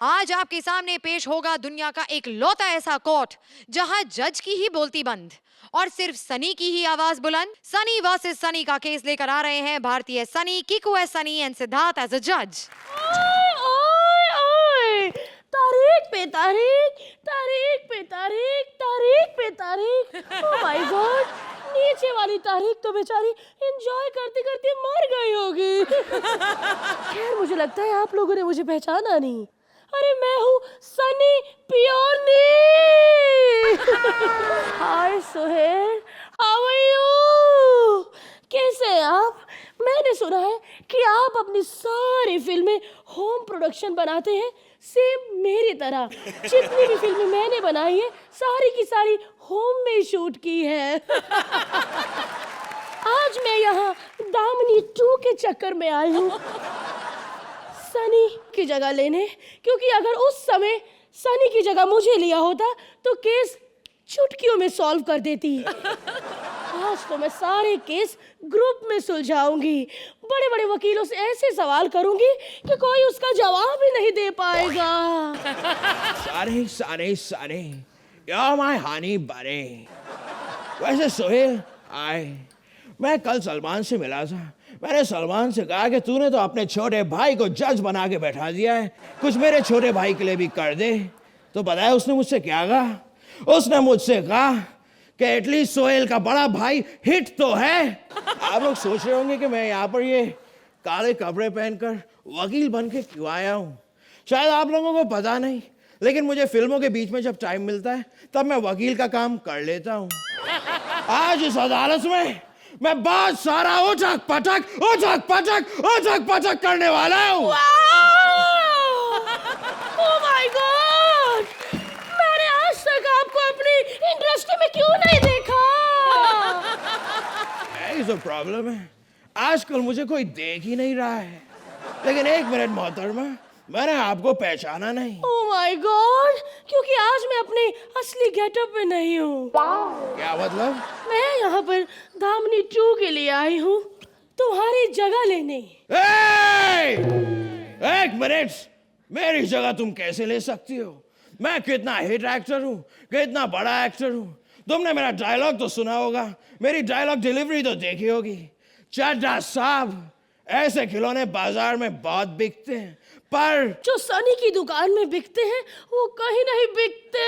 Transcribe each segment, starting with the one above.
आज आपके सामने पेश होगा दुनिया का एक लौता ऐसा कोर्ट जहां जज की ही बोलती बंद और सिर्फ सनी की ही आवाज बुलंद। सनी वर्सेस सनी का केस लेकर आ रहे हैं भारतीय Sunny, Kiku as Sunny and Siddharth as a जज। तारीख पे तारीख, तारीख पे तारीख, तारीख पे तारीख। ओह माय गॉड, नीचे वाली तारीख तो बेचारी एंजॉय करते करते मर गई होगी। खैर मुझे लगता है आप लोगों ने मुझे पहचाना नहीं। अरे मैं हूँ सनी पियोनी। Hi Sohail, how are you? कैसे हैं आप? मैंने सुना है कि आप अपनी सारी फिल्में होम प्रोडक्शन बनाते हैं, सेम मेरी तरह। जितनी भी फिल्में मैंने बनाई है सारी की सारी होम में शूट की है। आज मैं यहाँ दामिनी 2 के चक्कर में आई हूँ सनी की जगह लेने, क्योंकि अगर उस समय सनी की जगह मुझे लिया होता तो केस चुटकियों में सॉल्व कर देती। आज तो मैं सारे केस ग्रुप में सुलझाऊंगी, बड़े बड़े वकीलों से ऐसे सवाल करूंगी कि कोई उसका जवाब ही नहीं दे पाएगा। सारे सारे सारे यार माय हनी बने। वैसे सोहेल, मैं कल सलमान से मिला था। मैंने सलमान से कहा कि तूने तो अपने छोटे भाई को जज बना के बैठा दिया है, कुछ मेरे छोटे भाई के लिए भी कर दे। तो पता है उसने मुझसे क्या कहा? उसने मुझसे कहा कि एटलीस्ट सोहेल का बड़ा भाई हिट तो है। आप लोग सोच रहे होंगे कि मैं यहाँ पर ये काले कपड़े पहनकर वकील बन के क्यों आया हूँ। शायद आप लोगों को पता नहीं, लेकिन मुझे फिल्मों के बीच में जब टाइम मिलता है तब मैं वकील का काम कर लेता हूँ। आज इस अदालत में मैं बहुत सारा उठक पटक करने वाला हूँ। ओह माय गॉड, मैंने आज तक आपको अपनी इंडस्ट्री में क्यों नहीं देखा? यही तो प्रॉब्लम है, आजकल मुझे कोई देख ही नहीं रहा है। लेकिन एक मिनट मोहतरमा, मैंने आपको पहचाना नहीं। ओह माय गॉड, क्योंकि आज मैं अपने असली गेटअप में नहीं हूँ। क्या मतलब? मैं यहाँ पर दामिनी 2 के लिए आई हूँ तुम्हारी जगह लेने। एक मिनट, मेरी जगह तुम कैसे ले सकती हो? मैं कितना हिट एक्टर हूँ, कितना बड़ा एक्टर हूँ। तुमने मेरा डायलॉग तो सुना होगा, मेरी डायलॉग डिलीवरी तो देखी होगी। चड्ढा साहब, ऐसे खिलौने बाजार में बहुत बिकते हैं, पर जो सनी की दुकान में बिकते हैं वो कहीं नहीं बिकते।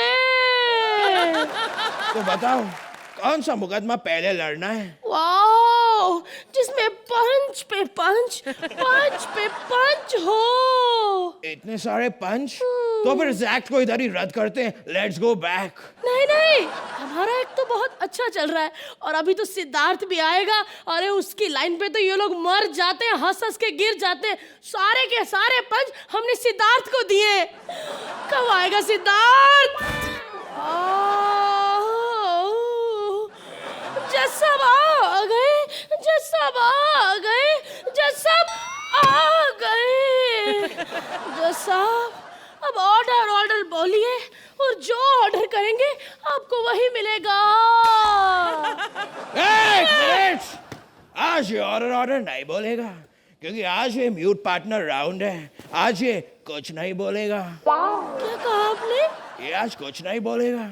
तो बताओ कौन सा मुकदमा पहले लड़ना है? वाओ, जिसमें पंच पे पंच, पंच पे पंच हो। इतने सारे पंच? तो फिर इस एक्ट को इधर ही रद्द करते हैं। Let's go back. नहीं नहीं, हमारा एक्ट तो बहुत अच्छा चल रहा है और अभी तो सिद्धार्थ भी आएगा। अरे उसकी लाइन पे तो ये लोग मर जाते हैं, हंस हंस के गिर जाते हैं। सारे के सारे पंच हमने सिद्धार्थ को दिए। कब आएगा सिद्धार्थ? जज साहब आ गए, जज साहब आ गए, जज साहब आ गए। जज साहब अब ऑर्डर बोलिए और जो ऑर्डर करेंगे आपको वही मिलेगा। एक मिनट, आज ये ऑर्डर नहीं बोलेगा, क्योंकि आज ये म्यूट पार्टनर राउंड है। आज ये कुछ नहीं बोलेगा। क्या कहा आपने? ये आज कुछ नहीं बोलेगा।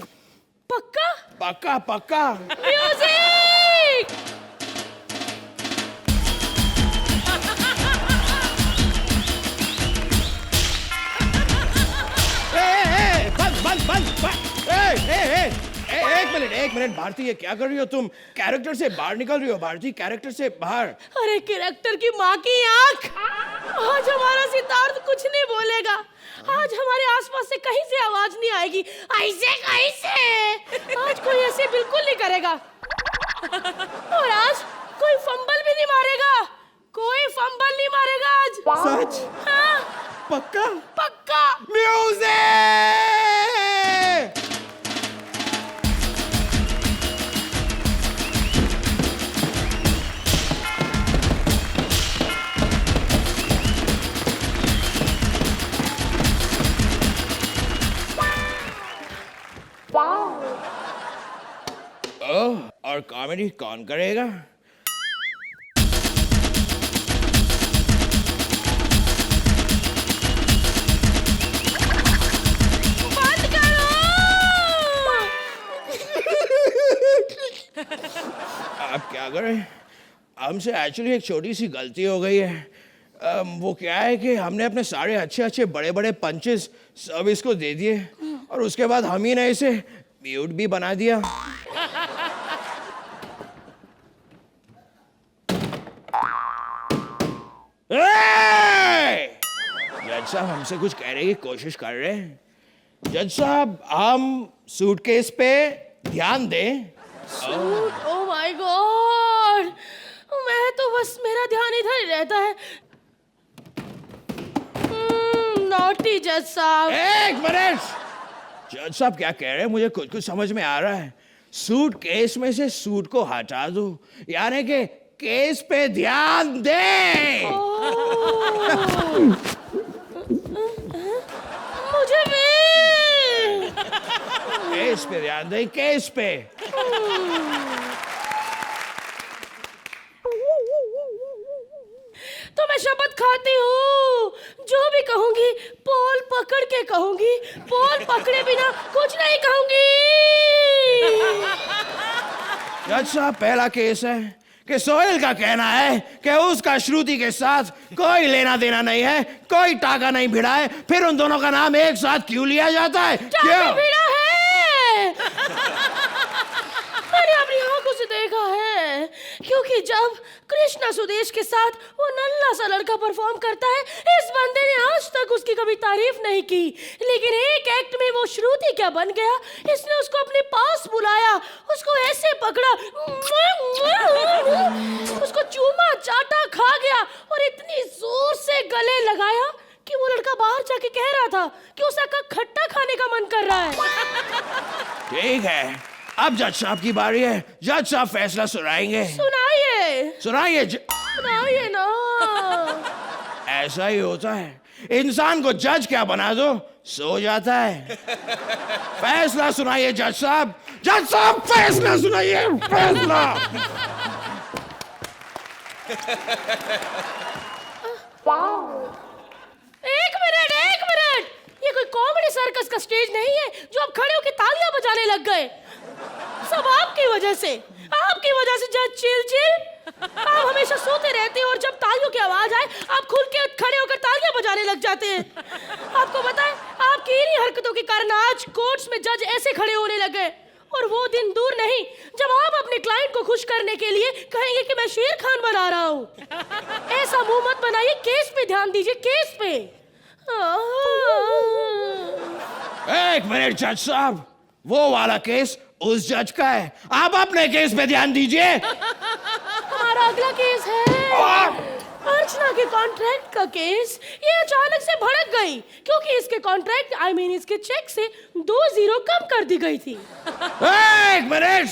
पक्का? पक्का पक्का। म्यूजिक! एक मिनट भारती, ये क्या कर रही हो तुम? कैरेक्टर से बाहर निकल रही हो भारती, कैरेक्टर से बाहर। अरे कैरेक्टर की माँ की आँख, आज हमारा सिद्धार्थ कुछ नहीं बोलेगा। आज हमारे आसपास से कहीं से आवाज नहीं आएगी। ऐसे कैसे? आज कोई ऐसे बिल्कुल नहीं करेगा। और आज कोई फंबल भी नहीं मारेगा, कोई फंबल नहीं मारेगा आज। सच? हाँ, पक्का? पक्का। म्यूजिक! और कॉमेडी कौन करेगा? करें, हमसे एक्चुअली एक छोटी सी गलती हो गई है। वो क्या है कि हमने अपने सारे अच्छे अच्छे बड़े बड़े पंचेस सर्विस को दे दिए और उसके बाद हम ही ने इसे म्यूट भी बना दिया। जज साहब हमसे कुछ कहने की कोशिश कर रहे हैं। जज साहब हम सूटकेस पे ध्यान दें। ओह माय गॉड, मैं तो बस मेरा ध्यान इधर ही रहता है। नॉटी जज साहब। एक मिनट, जज साहब क्या कह रहे हैं मुझे कुछ कुछ समझ में आ रहा है। सूटकेस में से सूट को हटा दो, यानी कि केस पे ध्यान दे। मुझे भी केस पे ध्यान दे, केस पे। तो मैं शपथ खाती हूँ, जो भी कहूंगी पोल पकड़ के कहूंगी, पोल पकड़े बिना कुछ नहीं कहूंगी। जज साहब पहला केस है कि सोहेल का कहना है कि उसका श्रुति के साथ कोई लेना देना नहीं है, कोई टाका नहीं भिड़ा है, फिर उन दोनों का नाम एक साथ क्यों लिया जाता है? क्यों भिड़ा है? मैंने अपनी आंखों से देखा है, क्योंकि जब कृष्णा सुदेश के साथ वो नल्ला सा लड़का परफॉर्म करता है, इस बंदे ने आज तक उसकी कभी तारीफ नहीं की, लेकिन एक एक्ट में वो श्रुति क्या बन गया। इसने उसको अपने पास बुलाया, उसको ऐसे पकड़ा, उसको चूमा चाटा खा गया और इतनी जोर से गले लगाया कि वो लड़का बाहर जाके कह रहा था कि उसे खट्टा खाने का मन कर रहा है। ठीक है, अब जज साहब की बारी है। जज साहब फैसला सुनाएंगे। सुनाइए सुनाइए सुनाइए ना। ऐसा ही होता है, इंसान को जज क्या बना दो सो जाता है। फैसला सुनाइए जज साहब। जज साहब फैसला सुनाइए, फैसला। एक मिनट, ये कोई कॉमेडी सर्कस का स्टेज नहीं है जो आप खड़े होकर तालियां बजाने लग गए। सब आपकी वजह से जज चिल। आप हमेशा सोते रहते हैं और जब तालियों की आवाज आए आप खुल के खड़े होकर तालियां बजाने लग जाते हैं। आपको पता है, आपकी इन्हीं हरकतों के कारण आज कोर्ट्स में जज ऐसे खड़े होने लग गए। और वो दिन दूर नहीं जब आप अपने क्लाइंट को खुश करने के लिए कहेंगे कि मैं शेर खान बना रहा हूँ। ऐसा मुंह मत बनाइए, केस पे ध्यान दीजिए, केस पे। एक मिनट जज साहब, वो वाला केस उस जज का है, आप अपने केस पे ध्यान दीजिए। हमारा अगला केस है अर्चना के कॉन्ट्रैक्ट का केस। ये अचानक से भड़क गई क्योंकि इसके कॉन्ट्रैक्ट इसके चेक से 2 जीरो कम कर दी गई थी। एक मिनट,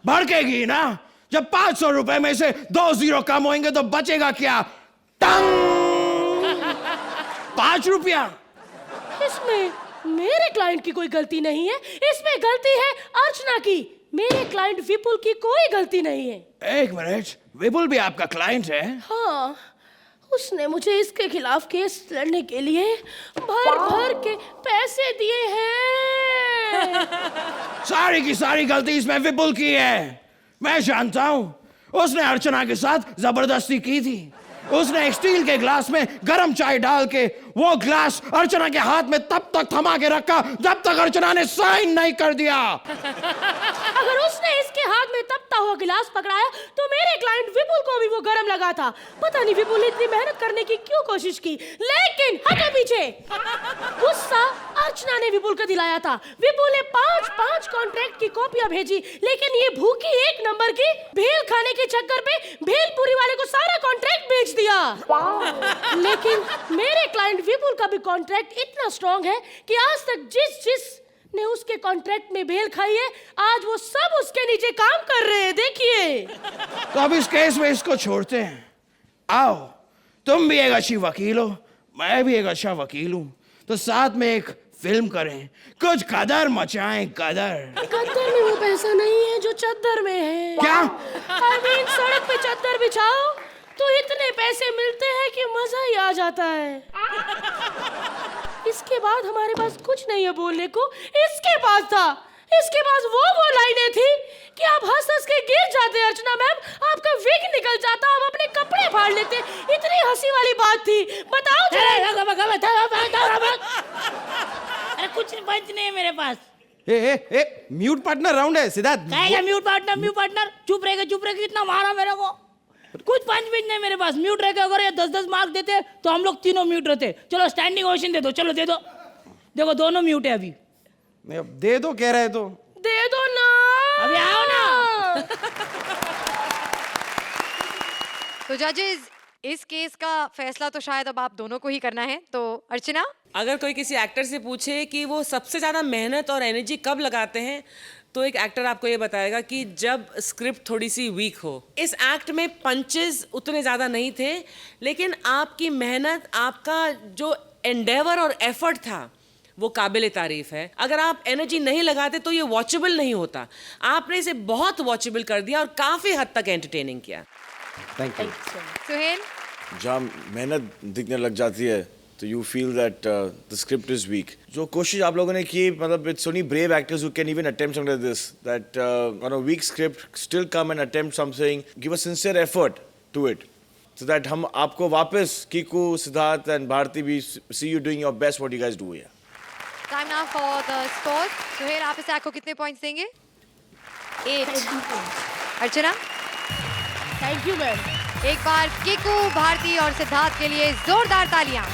भड़केगी ना? जब 500 रुपए में से 2 जीरो कम होंगे तो बचेगा क्या? टंग 5 रुपया। इसमें मेरे क्लाइंट की कोई गलती नहीं है, इसमें गलती है अर्चना की। मेरे क्लाइंट विपुल की कोई गलती नहीं है। एक मिनट, विपुल भी आपका क्लाइंट है? हाँ, उसने मुझे इसके खिलाफ केस लड़ने के लिए भर भर के पैसे दिए हैं। सारी की सारी गलती इसमें विपुल की है। मैं जानता हूं, उसने अर्चना के साथ जबरदस्ती की थी। उसने एक स्टील के ग्लास में गरम चाय डाल के वो ग्लास अर्चना के हाथ में तब तक थमा के रखा जब तक अर्चना ने साइन नहीं कर दिया। अगर उसने इसके हाथ में तपता हुआ गिलास पकड़ाया तो मेरे क्लाइंट विपुल को भी वो गरम लगा था। पता नहीं विपुल ने इतनी मेहनत करने की क्यों कोशिश की, लेकिन हटो पीछे। गुस्सा अर्चना ने विपुल को दिलाया था। विपुल ने 5 कॉन्ट्रैक्ट की कॉपियां भेजी, लेकिन ये भूखी 1 नंबर की भेल खाने के चक्कर में भेलपुरी वाले को सारा कॉन्ट्रैक्ट बेच दिया। लेकिन मेरे क्लाइंट विपुल का भी कॉन्ट्रैक्ट इतना स्ट्रॉन्ग है कि आज तक जिस ने उसके कॉन्ट्रैक्ट में भेल खाई है, आज वो सब उसके नीचे काम कर रहे हैं। देखिए, तो अब इस केस में इसको छोड़ते हैं। आओ, तुम भी एक अच्छी वकील हो, मैं भी एक अच्छा वकील हूं, तो साथ में एक फिल्म करें, कुछ कदर मचाएं। कदर में वो पैसा नहीं है जो चद्दर में है। क्या? सड़क पे चद्दर बिछाओ तो इतने पैसे मिलते हैं कि मजा ही आ जाता है। इसके बाद हमारे पास कुछ नहीं है बोलने को। इसके पास था, इसके बाद वो लाइनें थी कि आप हंस हंस के गिर जाते अर्चना मैम, आपका विग निकल जाता, आप अपने कपड़े फाड़ लेते, इतनी हंसी वाली बात थी। बताओ अरे कुछ पंच नहीं है मेरे पास। ए म्यूट पार्टनर राउंड है सिद्धार्थ। कहेगा म्यूट पार्टनर चुप रहेगा कितना मारा मेरे को। कुछ पंच भी नहीं मेरे पास। म्यूट रहेगा, अगर ये 10-10 मार्क देते तो हम लोग तीनों म्यूट रहते। चलो स्टैंडिंग ओवेशन दे दो, चलो दे दो। देखो दोनों म्यूट है अभी। नहीं, अब दे दो कह रहे तो दे दो ना, अभी आओ ना। तो जजेस, इस केस का फैसला तो शायद अब आप दोनों को ही करना है। तो अर्चना, अगर कोई किसी एक्टर से पूछे कि वो सबसे ज़्यादा मेहनत और एनर्जी कब लगाते हैं, तो एक एक्टर आपको ये बताएगा कि जब स्क्रिप्ट थोड़ी सी वीक हो। इस एक्ट में पंचेस उतने ज़्यादा नहीं थे, लेकिन आपकी मेहनत, आपका जो एंडेवर और एफर्ट था वो काबिल तारीफ है। अगर आप एनर्जी नहीं लगाते तो ये वॉचेबल नहीं होता। आपने इसे बहुत वॉचेबल कर दिया और काफ़ी हद तक एंटरटेनिंग किया। Thank you. सुहेल, जहाँ मेहनत दिखने लग जाती है तो you feel that the script is weak. जो कोशिश आप लोगों ने की, मतलब it's only brave actors who can even attempt something like this, that on a weak script still come and attempt something, give a sincere effort to it, so that हम आपको वापस कीकू, सिद्धार्थ एंड भारती भी see you doing your best what you guys do here. Time now for the score. Suhail, आप इस act को कितने points देंगे? 8। अर्चना, thank you ma'am. एक बार किकू, भारती और सिद्धार्थ के लिए जोरदार तालियां।